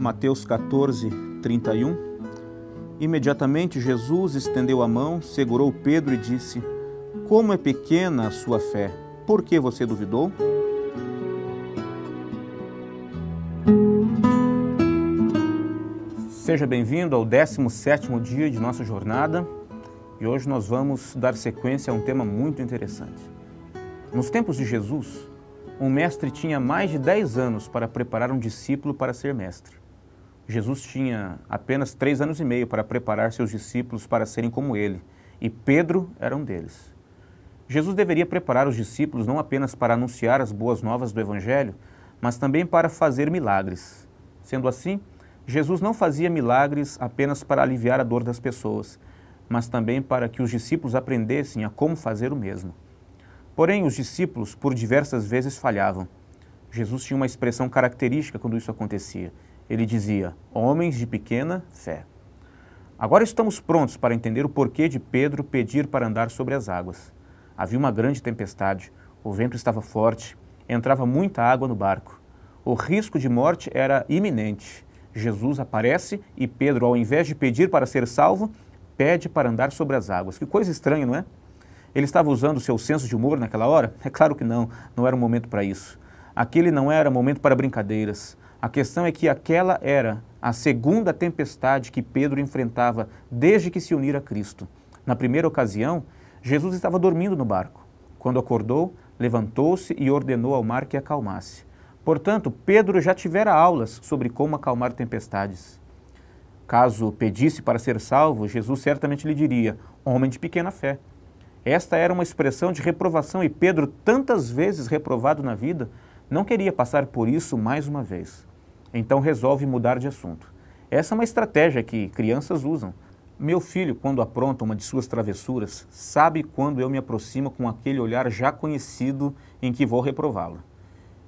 Mateus 14, 31. Imediatamente Jesus estendeu a mão, segurou Pedro e disse: Como é pequena a sua fé, por que você duvidou? Seja bem-vindo ao 17º dia de nossa jornada e hoje nós vamos dar sequência a um tema muito interessante. Nos tempos de Jesus, um mestre tinha mais de 10 anos para preparar um discípulo para ser mestre. Jesus tinha apenas 3 anos e meio para preparar seus discípulos para serem como ele, e Pedro era um deles. Jesus deveria preparar os discípulos não apenas para anunciar as boas novas do Evangelho, mas também para fazer milagres. Sendo assim, Jesus não fazia milagres apenas para aliviar a dor das pessoas, mas também para que os discípulos aprendessem a como fazer o mesmo. Porém, os discípulos, por diversas vezes, falhavam. Jesus tinha uma expressão característica quando isso acontecia. Ele dizia, homens de pequena fé. Agora estamos prontos para entender o porquê de Pedro pedir para andar sobre as águas. Havia uma grande tempestade, o vento estava forte, entrava muita água no barco. O risco de morte era iminente. Jesus aparece e Pedro, ao invés de pedir para ser salvo, pede para andar sobre as águas. Que coisa estranha, não é? Ele estava usando o seu senso de humor naquela hora? É claro que não era um momento para isso. Aquele não era momento para brincadeiras. A questão é que aquela era a segunda tempestade que Pedro enfrentava desde que se unira a Cristo. Na primeira ocasião, Jesus estava dormindo no barco. Quando acordou, levantou-se e ordenou ao mar que acalmasse. Portanto, Pedro já tivera aulas sobre como acalmar tempestades. Caso pedisse para ser salvo, Jesus certamente lhe diria, homem de pequena fé. Esta era uma expressão de reprovação e Pedro, tantas vezes reprovado na vida, não queria passar por isso mais uma vez. Então resolve mudar de assunto. Essa é uma estratégia que crianças usam. Meu filho, quando apronta uma de suas travessuras, sabe quando eu me aproximo com aquele olhar já conhecido em que vou reprová-lo.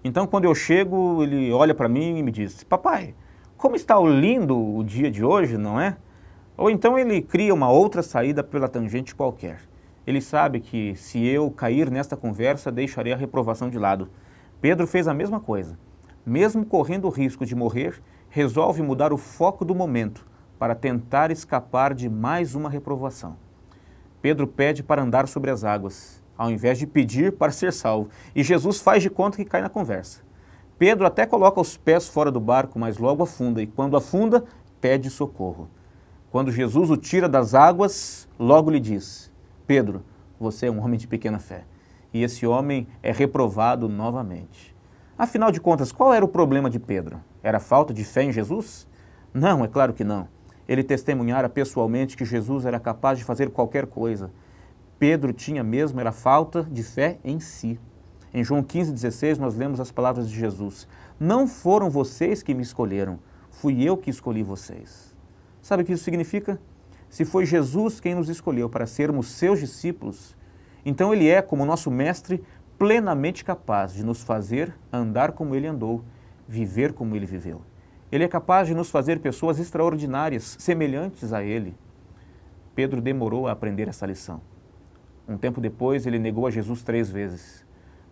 Então, quando eu chego, ele olha para mim e me diz, papai, como está lindo o dia de hoje, não é? Ou então ele cria uma outra saída pela tangente qualquer. Ele sabe que se eu cair nesta conversa, deixarei a reprovação de lado. Pedro fez a mesma coisa. Mesmo correndo o risco de morrer, resolve mudar o foco do momento para tentar escapar de mais uma reprovação. Pedro pede para andar sobre as águas, ao invés de pedir para ser salvo. E Jesus faz de conta que cai na conversa. Pedro até coloca os pés fora do barco, mas logo afunda. E quando afunda, pede socorro. Quando Jesus o tira das águas, logo lhe diz, Pedro, você é um homem de pequena fé. E esse homem é reprovado novamente. Afinal de contas, qual era o problema de Pedro? Era a falta de fé em Jesus? Não, é claro que não. Ele testemunhara pessoalmente que Jesus era capaz de fazer qualquer coisa. Pedro tinha mesmo, era falta de fé em si. Em João 15,16 nós lemos as palavras de Jesus. Não foram vocês que me escolheram, fui eu que escolhi vocês. Sabe o que isso significa? Se foi Jesus quem nos escolheu para sermos seus discípulos, então ele é, como nosso mestre, plenamente capaz de nos fazer andar como ele andou, viver como ele viveu. Ele é capaz de nos fazer pessoas extraordinárias, semelhantes a ele. Pedro demorou a aprender essa lição. Um tempo depois, ele negou a Jesus 3 vezes.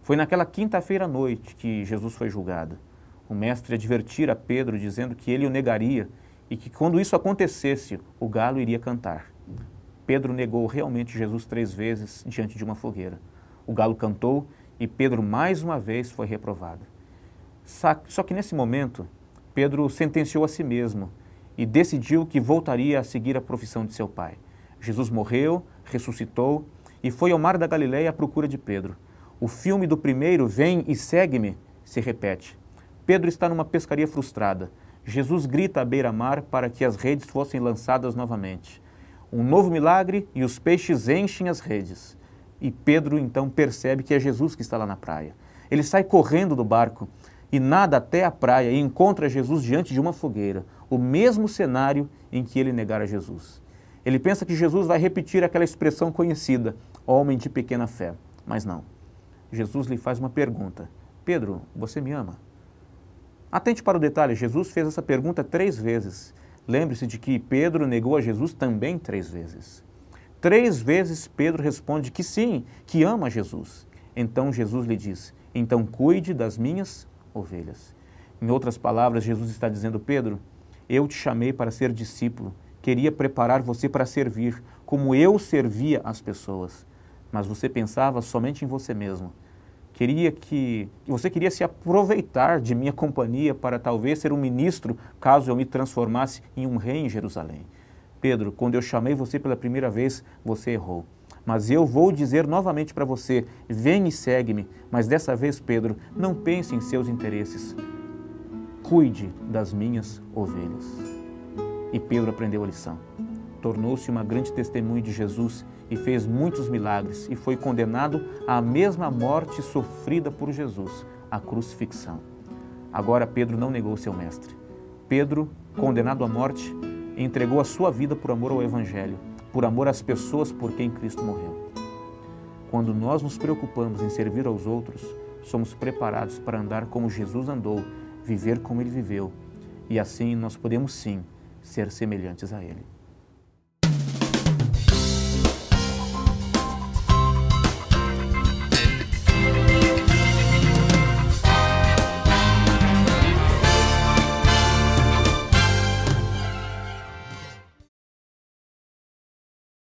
Foi naquela quinta-feira à noite que Jesus foi julgado. O mestre advertira a Pedro, dizendo que ele o negaria e que quando isso acontecesse, o galo iria cantar. Pedro negou realmente Jesus 3 vezes diante de uma fogueira. O galo cantou e Pedro mais uma vez foi reprovado. Só que nesse momento, Pedro sentenciou a si mesmo e decidiu que voltaria a seguir a profissão de seu pai. Jesus morreu, ressuscitou e foi ao mar da Galileia à procura de Pedro. O filme do primeiro, Vem e Segue-me, se repete. Pedro está numa pescaria frustrada. Jesus grita à beira-mar para que as redes fossem lançadas novamente. Um novo milagre e os peixes enchem as redes. E Pedro então percebe que é Jesus que está lá na praia. Ele sai correndo do barco e nada até a praia e encontra Jesus diante de uma fogueira, o mesmo cenário em que ele negara Jesus. Ele pensa que Jesus vai repetir aquela expressão conhecida, homem de pequena fé, mas não. Jesus lhe faz uma pergunta, Pedro, você me ama? Atente para o detalhe, Jesus fez essa pergunta 3 vezes. Lembre-se de que Pedro negou a Jesus também 3 vezes. 3 vezes Pedro responde que sim, que ama Jesus. Então Jesus lhe diz, então cuide das minhas ovelhas. Em outras palavras, Jesus está dizendo, Pedro, Eu te chamei para ser discípulo, queria preparar você para servir, como eu servia as pessoas. Mas você pensava somente em você mesmo. Você queria se aproveitar de minha companhia para talvez ser um ministro, caso eu me transformasse em um rei em Jerusalém. Pedro, quando eu chamei você pela primeira vez, você errou. Mas eu vou dizer novamente para você, vem e segue-me. Mas dessa vez, Pedro, não pense em seus interesses. Cuide das minhas ovelhas. E Pedro aprendeu a lição. Tornou-se uma grande testemunha de Jesus e fez muitos milagres e foi condenado à mesma morte sofrida por Jesus, a crucifixão. Agora Pedro não negou seu mestre. Pedro, condenado à morte, entregou a sua vida por amor ao Evangelho, por amor às pessoas por quem Cristo morreu. Quando nós nos preocupamos em servir aos outros, somos preparados para andar como Jesus andou, viver como Ele viveu. E assim nós podemos sim ser semelhantes a Ele.